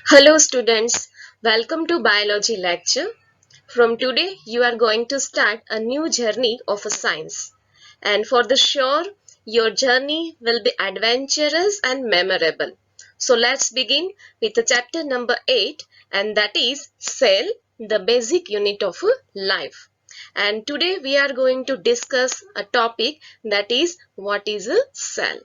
Hello students, welcome to biology lecture. From today you are going to start a new journey of a science. And for the sure your journey will be adventurous and memorable. So let's begin with the chapter number 8, and that is cell, the basic unit of life. And today we are going to discuss a topic, that is what is a cell.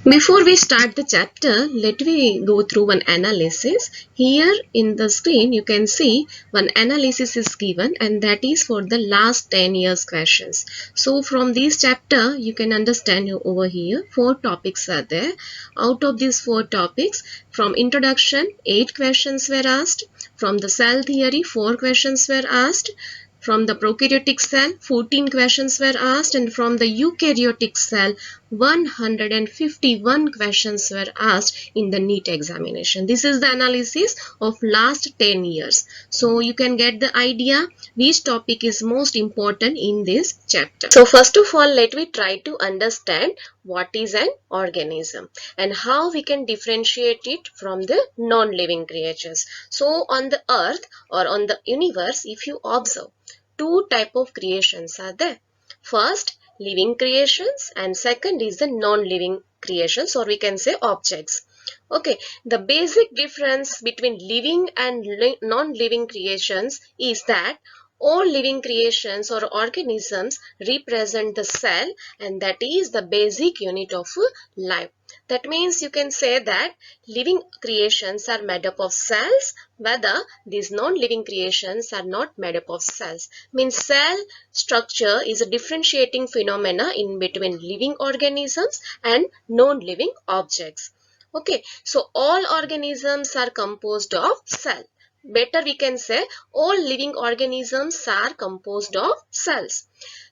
Before we start the chapter, let me go through one analysis. Here in the screen, you can see one analysis is given, and that is for the last 10 years questions. So from this chapter, you can understand over here, 4 topics are there. Out of these 4 topics, from introduction, 8 questions were asked. From the cell theory, 4 questions were asked. From the prokaryotic cell, 14 questions were asked, and from the eukaryotic cell, 151 questions were asked in the NEET examination. This is the analysis of last 10 years. So you can get the idea which topic is most important in this chapter. So first of all, let me try to understand what is an organism and how we can differentiate it from the non-living creatures. So on the earth or on the universe, if you observe, two type of creations are there. First, living creations, and second is the non-living creations, or we can say objects. Okay, the basic difference between living and non-living creations is that all living creations or organisms represent the cell, and that is the basic unit of life. That means you can say that living creations are made up of cells, whether these non-living creations are not made up of cells. Means cell structure is a differentiating phenomena in between living organisms and non-living objects. Okay, so all organisms are composed of cell. Better we can say all living organisms are composed of cells.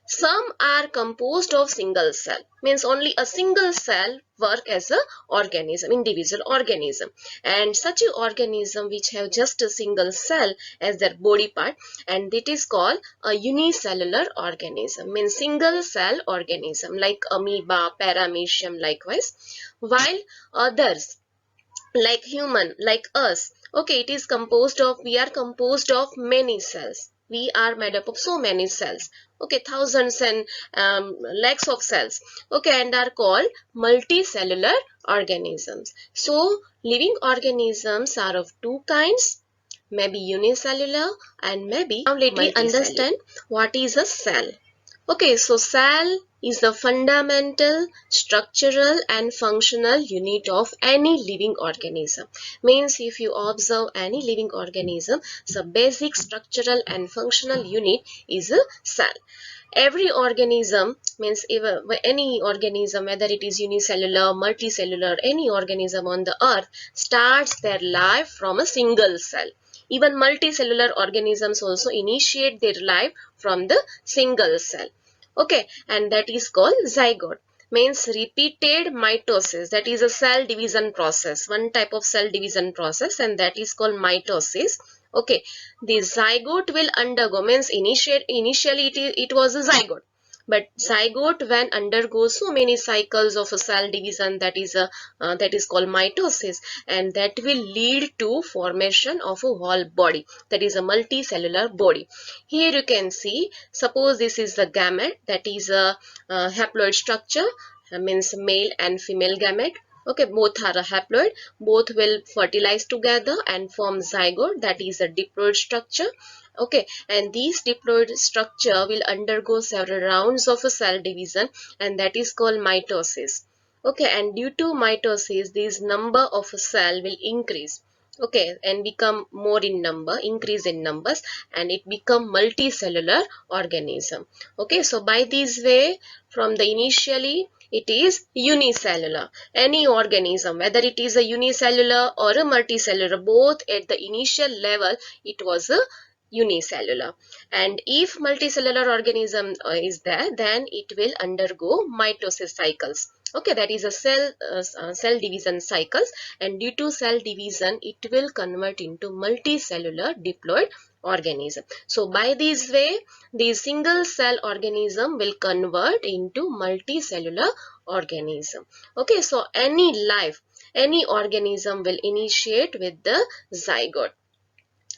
Some are composed of single cell, means only a single cell work as a organism, individual organism, and such an organism which have just a single cell as their body part, and it is called a unicellular organism, means single cell organism like amoeba, paramecium likewise, while others like human, like us, okay, it is composed of, we are composed of many cells. We are made up of so many cells, okay, thousands and lakhs of cells, okay, and are called multicellular organisms. So living organisms are of two kinds, maybe unicellular and maybe. Now let me understand what is a cell. Okay, so cell is the fundamental, structural and functional unit of any living organism. Means if you observe any living organism, the basic structural and functional unit is a cell. Every organism, means any organism, whether it is unicellular, multicellular, any organism on the earth starts their life from a single cell. Even multicellular organisms also initiate their life from the single cell. Okay, and that is called zygote. Means repeated mitosis, that is a cell division process, one type of cell division process, and that is called mitosis. Okay, the zygote will undergo, means initially it was a zygote, but zygote when undergoes so many cycles of a cell division, that is called mitosis, and that will lead to formation of a whole body, that is a multicellular body. Here you can see, suppose this is the gamete, that is a haploid structure, means male and female gamete. Okay, both are a haploid, both will fertilize together and form zygote, that is a diploid structure. Okay, and these diploid structure will undergo several rounds of a cell division, and that is called mitosis. Okay, and due to mitosis, this number of a cell will increase, okay, and become more in number, increase in numbers, and it become multicellular organism. Okay, so by this way, from the initially it is unicellular. Any organism, whether it is a unicellular or a multicellular, both at the initial level it was a unicellular, and if multicellular organism is there, then it will undergo mitosis cycles. Okay, that is a cell division cycles, and due to cell division it will convert into multicellular diploid organism. So by this way, the single cell organism will convert into multicellular organism. Okay, so any organism will initiate with the zygote,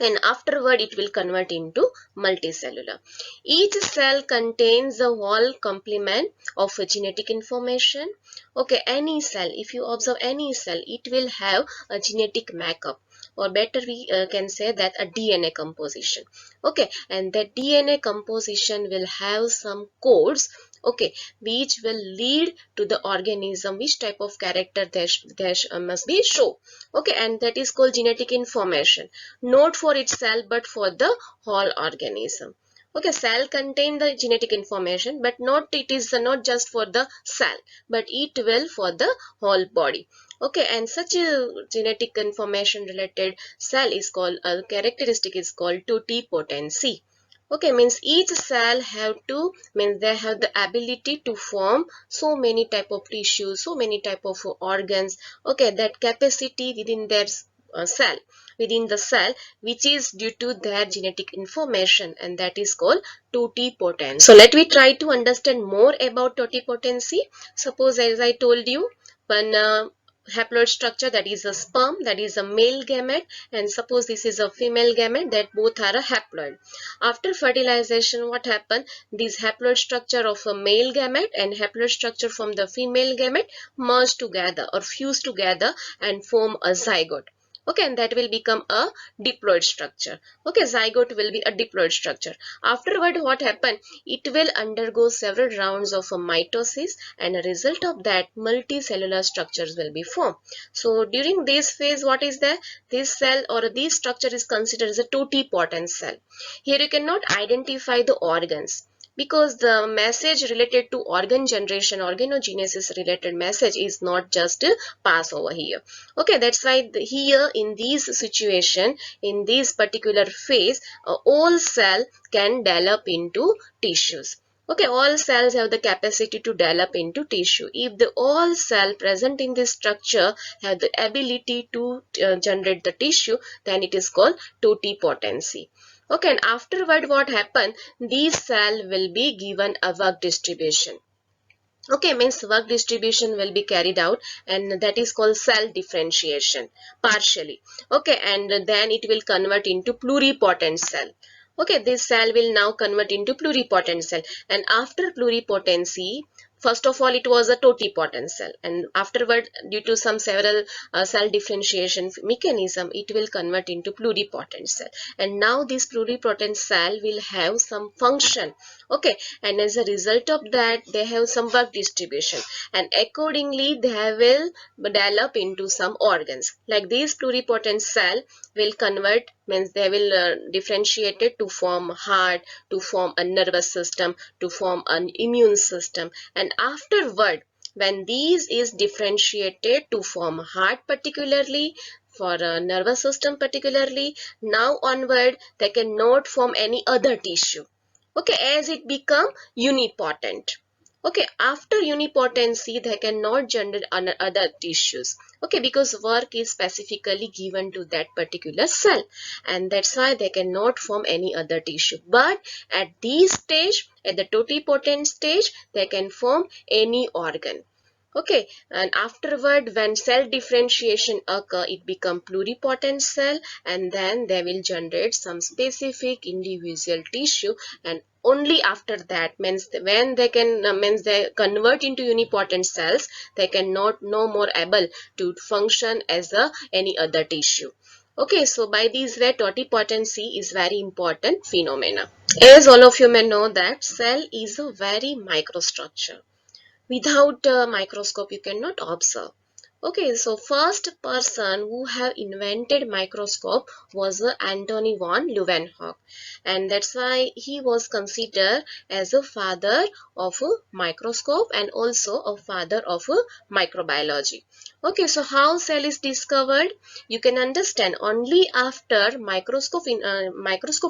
and afterward it will convert into multicellular. Each cell contains the whole complement of genetic information. Okay, any cell, if you observe any cell, it will have a genetic makeup, or better we can say that a DNA composition. Okay, and that DNA composition will have some codes, okay, which will lead to the organism which type of character there must be show. Okay, and that is called genetic information, not for itself but for the whole organism. Okay, cell contain the genetic information, but not it is not just for the cell, but it will for the whole body. Okay, and such a genetic information related cell is called, a characteristic is called totipotency. Okay, means each cell have to, means they have the ability to form so many type of tissues, so many type of organs. Okay, that capacity within their cell, within the cell, which is due to their genetic information, and that is called totipotency. So let me try to understand more about totipotency. Suppose, as I told you, one haploid structure, that is a sperm, that is a male gamete, and suppose this is a female gamete, that both are a haploid. After fertilization, what happen? This haploid structure of a male gamete and haploid structure from the female gamete merge together or fuse together and form a zygote. Okay, and that will become a diploid structure. Okay, zygote will be a diploid structure. Afterward, what happen? It will undergo several rounds of a mitosis, and a result of that, multicellular structures will be formed. So during this phase, what is there? This cell or this structure is considered as a totipotent cell. Here you cannot identify the organs, because the message related to organ generation, organogenesis related message is not just pass over here. Okay, that's why here in this situation, in this particular phase, all cell can develop into tissues. Okay, all cells have the capacity to develop into tissue. If the all cell present in this structure have the ability to generate the tissue, then it is called totipotency. Okay, and afterward what happen? These cell will be given a work distribution. Okay, means work distribution will be carried out, and that is called cell differentiation partially. Okay, and then it will convert into pluripotent cell. Okay, this cell will now convert into pluripotent cell, and after pluripotency, first of all it was a totipotent cell, and afterward, due to some several cell differentiation mechanism, it will convert into pluripotent cell, and now this pluripotent cell will have some function. Okay, and as a result of that, they have some work distribution, and accordingly they will develop into some organs. Like this pluripotent cell will convert, means they will differentiate it to form heart, to form a nervous system, to form an immune system, and afterward, when these is differentiated to form heart particularly, for a nervous system particularly, now onward they cannot form any other tissue. Okay, as it become unipotent. Okay, after unipotency they cannot generate other tissues. Okay, because work is specifically given to that particular cell, and that's why they cannot form any other tissue. But at this stage, at the totipotent stage, they can form any organ. Okay, and afterward, when cell differentiation occur, it become pluripotent cell, and then they will generate some specific individual tissue, and only after that, means when they can means they convert into unipotent cells, they cannot no more able to function as any other tissue. Okay, so by this way, totipotency is very important phenomena. As all of you may know that cell is a very microstructure. Without a microscope you cannot observe. Okay, so first person who have invented microscope was Antony von Leeuwenhoek, and that's why he was considered as a father of a microscope and also a father of microbiology. Okay, so how cell is discovered? You can understand only after microscope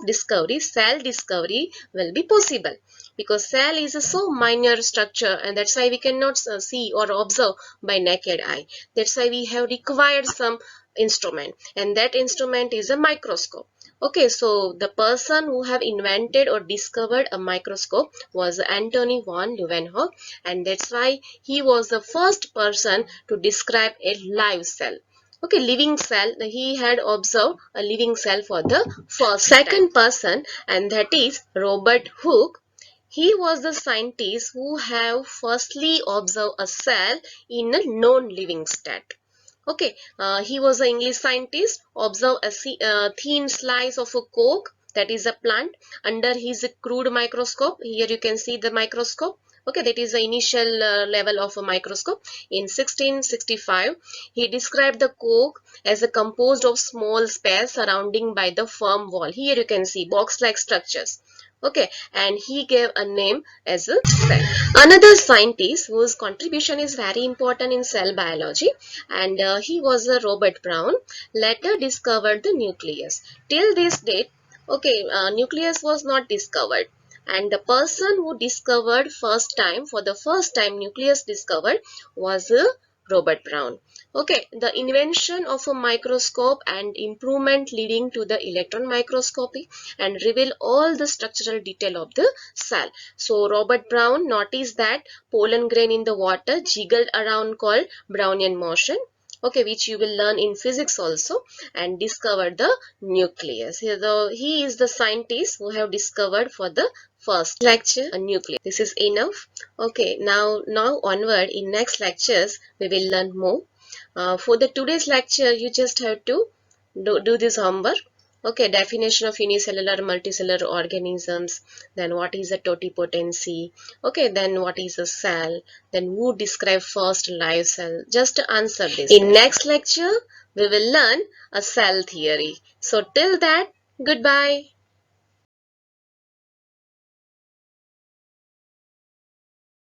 discovery, cell discovery will be possible, because cell is a so minor structure, and that's why we cannot see or observe by naked eye. That's why we have required some instrument, and that instrument is a microscope. Okay, so the person who have invented or discovered a microscope was Antony von Leeuwenhoek, and that's why he was the first person to describe a live cell. Okay, living cell. He had observed a living cell for the first second person, and that is Robert Hooke. He was the scientist who have firstly observed a cell in a non-living state. Okay, he was an English scientist. Observe a thin slice of a cork, that is a plant, under his crude microscope. Here you can see the microscope. Okay, that is the initial level of a microscope. In 1665, he described the cork as a composed of small space surrounding by the firm wall. Here you can see box-like structures. Okay, and he gave a name as a cell. Another scientist whose contribution is very important in cell biology, and he was Robert Brown, later discovered the nucleus. Till this date, okay, nucleus was not discovered, and the person who discovered for the first time nucleus discovered was Robert Brown. Okay, the invention of a microscope and improvement leading to the electron microscopy and reveal all the structural detail of the cell. So Robert Brown noticed that pollen grain in the water jiggled around, called Brownian motion. Okay, which you will learn in physics also, and discovered the nucleus. He is the scientist who have discovered for the first lecture a nucleus. This is enough. Okay, now onward in next lectures we will learn more. For the today's lecture, you just have to do this homework. Okay, definition of unicellular multicellular organisms, then what is a totipotency, okay, then what is a cell, then who described first live cell. Just answer this. In next lecture, we will learn a cell theory. So till that, goodbye.